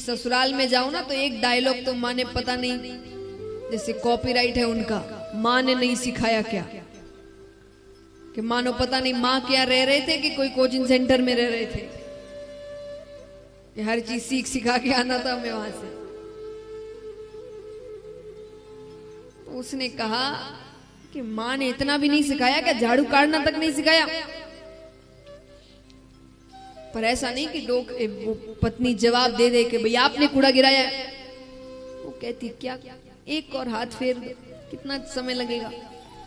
ससुराल में जाओ ना तो एक डायलॉग तो माँ ने पता नहीं, जैसे कॉपीराइट है उनका, माँ ने नहीं सिखाया क्या, कि मानो पता नहीं माँ क्या रह रहे थे कि कोई कोचिंग सेंटर में रह रहे थे, कि हर चीज सीख सिखा के आना था हमें वहां से। तो उसने कहा कि माँ ने इतना भी नहीं सिखाया, क्या झाड़ू काटना तक नहीं सिखाया? पर ऐसा नहीं कि वो पत्नी जवाब दे दे कि भैया आपने कूड़ा गिराया है। वो कहती क्या, एक और हाथ फेर दो, कितना समय लगेगा?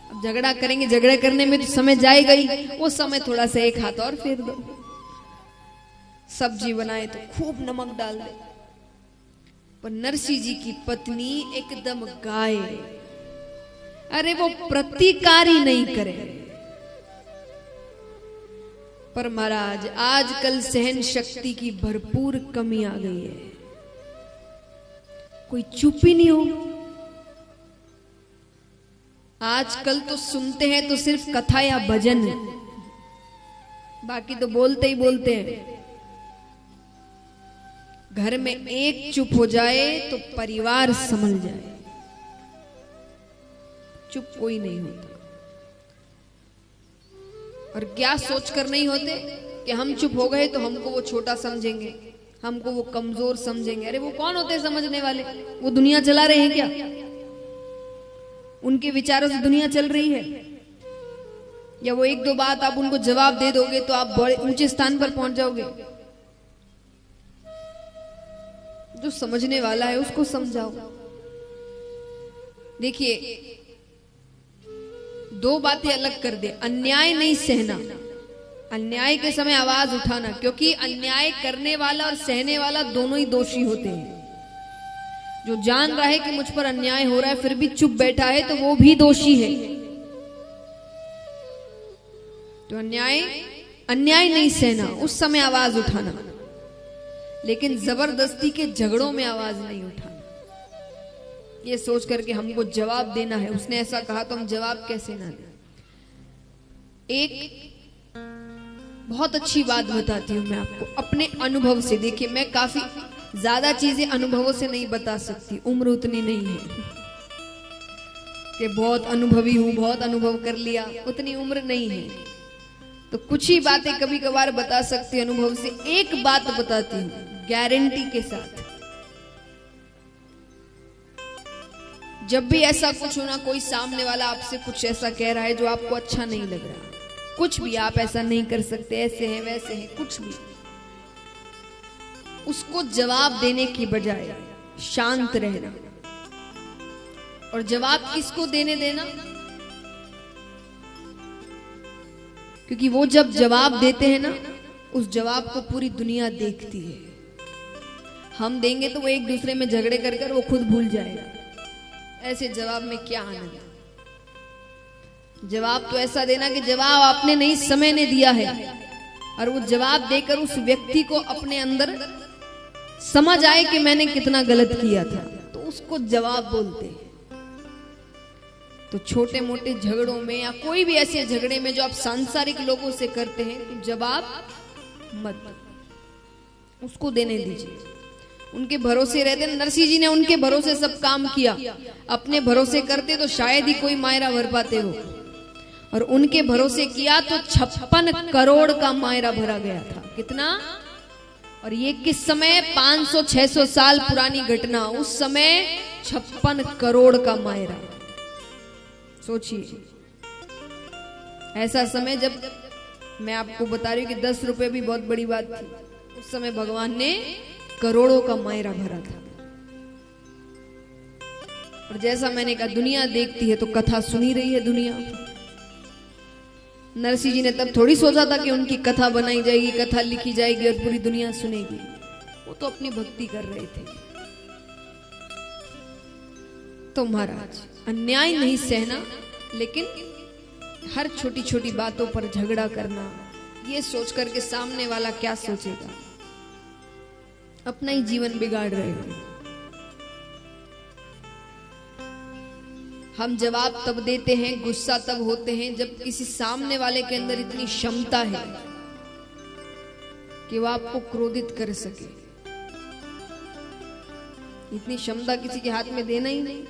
अब झगड़ा करेंगे, झगड़ा करने में तो समय जाएगा ही, वो समय थोड़ा सा एक हाथ और फेर दो। सब्जी बनाए तो खूब नमक डाल दे। पर नरसिंह जी की पत्नी एकदम गाय, अरे वो प्रतिकार ही नहीं करे। पर महाराज आजकल सहन शक्ति की भरपूर कमी आ गई है, कोई चुप ही नहीं हो। आजकल तो सुनते हैं तो सिर्फ कथा या भजन, बाकी तो बोलते ही बोलते हैं। घर में एक चुप हो जाए तो परिवार संभल जाए, चुप कोई नहीं होता। और क्या सोचकर नहीं होते कि हम चुप हो गए तो हमको वो छोटा समझेंगे, हमको वो कमजोर समझेंगे। अरे वो कौन होते समझने वाले? वो दुनिया चला रहे हैं क्या? उनके विचारों से दुनिया चल रही है? या वो एक दो बात आप उनको जवाब दे दोगे तो आप बड़े ऊंचे स्थान पर पहुंच जाओगे? जो समझने वाला है उसको समझाओ। देखिए, दो बातें अलग कर दे। अन्याय नहीं सहना, अन्याय के समय आवाज उठाना, क्योंकि अन्याय करने वाला और सहने वाला दोनों ही दोषी होते हैं। जो जान रहा है कि मुझ पर अन्याय हो रहा है फिर भी चुप बैठा है तो वो भी दोषी है। तो अन्याय नहीं सहना, उस समय आवाज उठाना, लेकिन जबरदस्ती के झगड़ों में आवाज नहीं उठाना। ये सोच करके हमको जवाब देना है, उसने ऐसा कहा तो हम जवाब कैसे ना दें। एक बहुत अच्छी बात बताती हूं मैं आपको अपने अनुभव से। देखिए, मैं काफी ज्यादा चीजें अनुभवों से नहीं बता सकती, उम्र उतनी नहीं है कि बहुत अनुभवी हूं, बहुत अनुभव कर लिया, उतनी उम्र नहीं है। तो कुछ ही बातें कभी कभार बता सकती अनुभव से। एक बात बताती हूं गारंटी के साथ, जब भी ऐसा कुछ होना, कोई सामने वाला आपसे कुछ ऐसा कह रहा है जो आपको अच्छा नहीं लग रहा, कुछ भी, आप ऐसा नहीं कर सकते, ऐसे हैं वैसे हैं, कुछ भी, उसको जवाब देने की बजाय शांत रहना। और जवाब किसको देने देना? क्योंकि वो जब जवाब देते हैं ना, उस जवाब को पूरी दुनिया देखती है। हम देंगे तो वो एक दूसरे में झगड़े कर कर वो खुद भूल जाएगा। ऐसे जवाब में क्या आनंद? जवाब तो ऐसा देना कि जवाब आपने नहीं, समय ने दिया है, और वो जवाब देकर उस व्यक्ति को अपने अंदर समझ आए कि मैंने कितना गलत किया था, तो उसको जवाब बोलते हैं। तो छोटे मोटे झगड़ों में या कोई भी ऐसे झगड़े में जो आप सांसारिक लोगों से करते हैं, तो जवाब मत, उसको देने दीजिए। उनके भरोसे रहते। नरसिंह जी ने उनके भरोसे सब काम किया, अपने भरोसे करते तो शायद ही कोई मायरा भर पाते हो, और उनके भरोसे किया तो 56 करोड़ का मायरा भरा गया था। कितना? और ये किस समय? 500-600 साल पुरानी घटना, उस समय 56 करोड़ का मायरा। सोचिए, ऐसा समय जब मैं आपको बता रही हूं कि 10 रुपए भी बहुत बड़ी बात थी, उस समय भगवान ने करोड़ों का मायरा भरा था। और जैसा मैंने कहा, दुनिया देखती है तो कथा सुनी रही है दुनिया। नरसिंह जी ने तब थोड़ी सोचा था कि उनकी कथा बनाई जाएगी, कथा लिखी जाएगी और पूरी दुनिया सुनेगी। वो तो अपनी भक्ति कर रहे थे। तो महाराज, अन्याय नहीं सहना, लेकिन हर छोटी छोटी बातों पर झगड़ा करना, ये सोच करके सामने वाला क्या सोचेगा, अपना ही जीवन बिगाड़ रहे हो। हम जवाब तब देते हैं, गुस्सा तब होते हैं जब किसी सामने वाले के अंदर इतनी क्षमता है कि वो आपको क्रोधित कर सके। इतनी क्षमता किसी के हाथ में देना ही नहीं।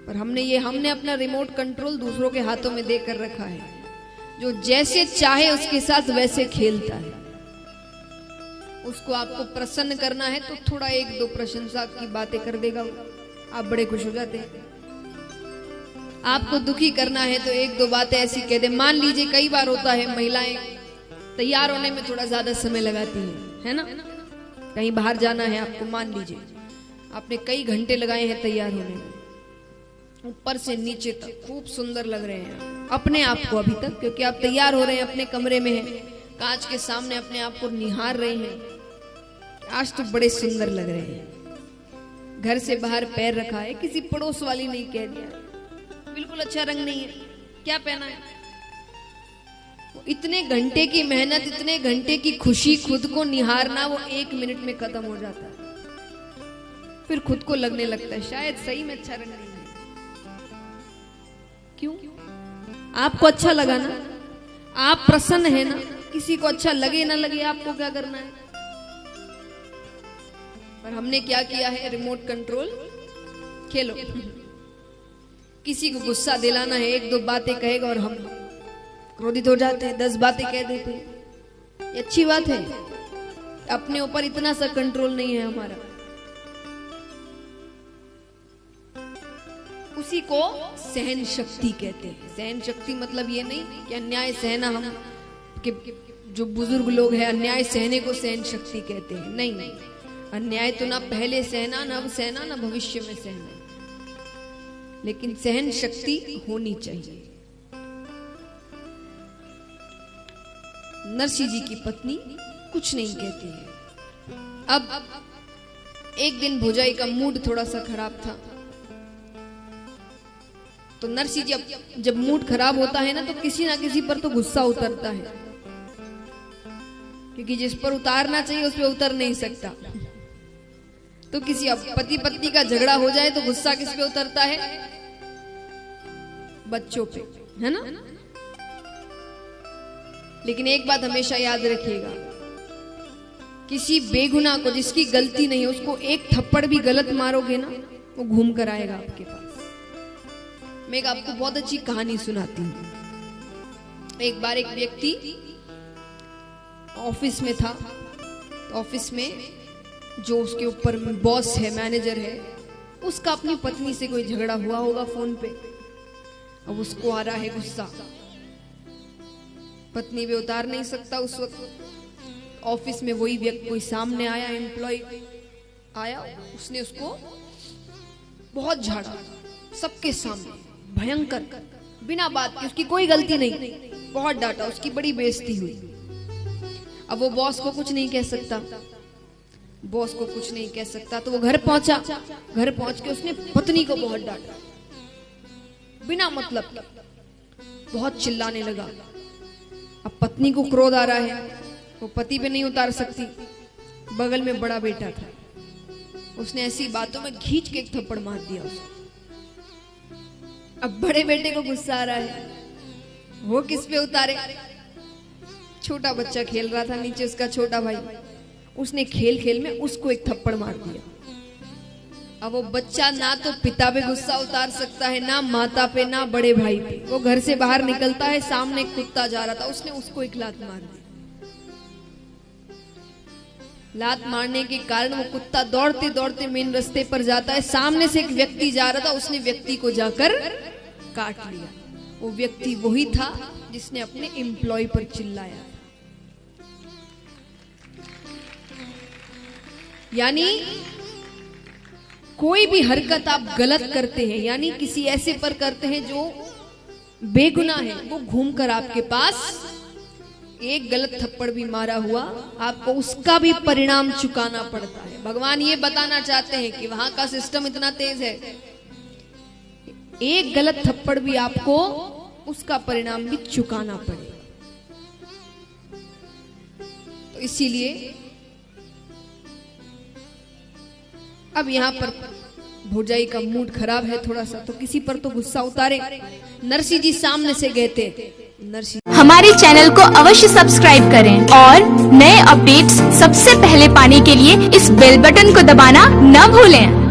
पर हमने अपना रिमोट कंट्रोल दूसरों के हाथों में देकर रखा है, जो जैसे चाहे उसके साथ वैसे खेलता है। उसको आपको प्रसन्न करना है तो थोड़ा एक दो प्रशंसा की बातें कर देगा, आप बड़े खुश हो जाते हैं। आपको दुखी करना है तो एक दो बातें ऐसी कह दे। मान लीजिए कई बार होता है महिलाएं तैयार होने में थोड़ा ज्यादा समय लगाती है ना। कहीं बाहर जाना है आपको, मान लीजिए आपने कई घंटे लगाए हैं तैयार होने में, ऊपर से नीचे तक खूब सुंदर लग रहे हैं अपने आप को अभी तक, क्योंकि आप तैयार हो रहे हैं, अपने कमरे में हैं, कांच के सामने अपने आप को निहार रहे हैं, आज तो बड़े सुंदर लग रहे हैं। घर से बाहर पैर रखा है, किसी पड़ोस वाली ने कह दिया बिल्कुल अच्छा रंग नहीं है, क्या पहना है। इतने घंटे की मेहनत, इतने घंटे की खुशी, खुद को निहारना, वो 1 मिनट में खत्म हो जाता है। फिर खुद को लगने लगता है शायद सही में अच्छा रंग नहीं है। क्यों? आपको अच्छा लगा ना, आप प्रसन्न है ना, किसी को अच्छा लगे ना लगे आपको क्या करना है। पर हमने क्या किया है, रिमोट कंट्रोल खेलो। किसी को गुस्सा दिलाना है, एक दो बातें कहेगा और हम क्रोधित हो जाते हैं, 10 बातें कह देते हैं। ये अच्छी बात है, अपने ऊपर इतना सा कंट्रोल नहीं है हमारा। उसी को सहन शक्ति कहते हैं। सहन शक्ति मतलब ये नहीं कि अन्याय सहना, हम कि जो बुजुर्ग लोग हैं अन्याय सहने को सहन शक्ति कहते हैं। नहीं नहीं, अन्याय तो ना पहले सहना, ना अब सहना, ना भविष्य में सहना, लेकिन सहन शक्ति होनी चाहिए। नरसी जी की पत्नी कुछ नहीं कहती है। अब एक दिन भोजाई का मूड थोड़ा सा खराब था, तो नरसी जी जब मूड खराब होता है ना तो किसी ना किसी पर तो गुस्सा उतरता है, क्योंकि जिस पर उतारना चाहिए उस पर उतर नहीं सकता। तो किसी पति पत्नी का झगड़ा हो जाए तो गुस्सा किस पे उतरता है? बच्चों पे, है ना। लेकिन एक बात हमेशा याद रखिएगा, किसी बेगुनाह को, जिसकी गलती नहीं है, उसको एक थप्पड़ भी गलत मारोगे ना, वो घूम कर आएगा आपके पास। मैं आपको बहुत अच्छी कहानी सुनाती हूँ। एक बार एक व्यक्ति ऑफिस में था, ऑफिस में जो उसके ऊपर बॉस है, मैनेजर है, उसका अपनी पत्नी से कोई झगड़ा हुआ होगा फोन पे। अब उसको आ रहा है गुस्सा, पत्नी भी उतार नहीं सकता उस वक्त। ऑफिस में वही व्यक्ति, कोई सामने आया, एम्प्लॉय आया, उसने उसको बहुत झाड़ा सबके सामने, भयंकर, बिना बात के, उसकी कोई गलती नहीं, बहुत डांटा, उसकी बड़ी बेइज्जती हुई। अब वो बॉस को कुछ नहीं कह सकता, बॉस को कुछ नहीं कह सकता, तो वो घर पहुंचा। घर पहुंच के उसने पत्नी को बहुत डांटा, बिना मतलब, बहुत चिल्लाने लगा। अब पत्नी को क्रोध आ रहा है, वो पति पे नहीं उतार सकती, बगल में बड़ा बेटा था, उसने ऐसी बातों में खींच के एक थप्पड़ मार दिया उसको। अब बड़े बेटे को गुस्सा आ रहा है, वो किस पे उतारे? छोटा बच्चा खेल रहा था नीचे, उसका छोटा भाई, उसने खेल खेल में उसको एक थप्पड़ मार दिया। अब वो बच्चा ना तो पिता पे गुस्सा उतार सकता है, ना माता पे, ना बड़े भाई पे। वो घर से बाहर निकलता है, सामने एक कुत्ता जा रहा था, उसने उसको एक लात मार दी। लात मारने के कारण वो कुत्ता दौड़ते दौड़ते मेन रास्ते पर जाता है, सामने से एक व्यक्ति जा रहा था, उसने व्यक्ति को जाकर काट लिया। वो व्यक्ति वही था जिसने अपने एम्प्लॉय पर चिल्लाया। यानी कोई भी हरकत आप गलत करते हैं, यानी किसी ऐसे पर करते हैं जो बेगुनाह है, वो घूमकर आपके पास एक गलत थप्पड़ भी मारा हुआ, आपको उसका भी परिणाम चुकाना पड़ता है। भगवान ये बताना चाहते हैं कि वहां का सिस्टम इतना तेज है, एक गलत थप्पड़ भी आपको उसका परिणाम भी चुकाना पड़ेगा। तो इसीलिए अब यहाँ पर भौजाई का मूड खराब है थोड़ा सा, तो किसी पर तो गुस्सा उतारे। नरसी जी सामने से कहते, नरसी, हमारी चैनल को अवश्य सब्सक्राइब करें और नए अपडेट्स सबसे पहले पाने के लिए इस बेल बटन को दबाना न भूलें।